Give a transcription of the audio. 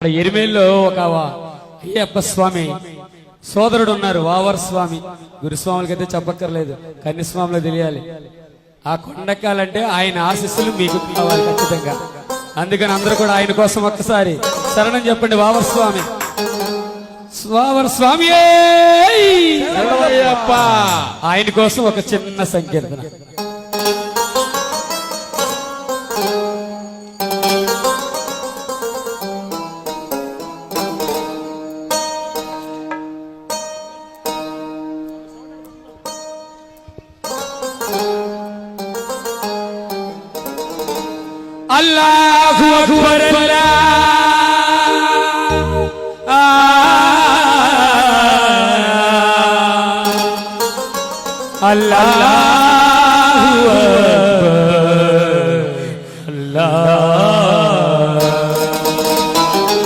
ఎరిమేల్లో ఒక అయ్యప్ప స్వామి సోదరుడు ఉన్నారు, వావర్ స్వామి. గురుస్వాములకైతే చెప్పక్కర్లేదు, కన్యస్వాములు తెలియాలి. ఆ కొండెక్కాలంటే ఆయన ఆశీస్సులు మీకు కావాలి ఖచ్చితంగా. అందుకని అందరూ కూడా ఆయన కోసం ఒక్కసారి శరణం చెప్పండి. వావర్ స్వామి, వావర్ స్వామి ఆయన కోసం ఒక చిన్న సంకీర్తన. అల్లాహు అక్బర్ అల్లాహ్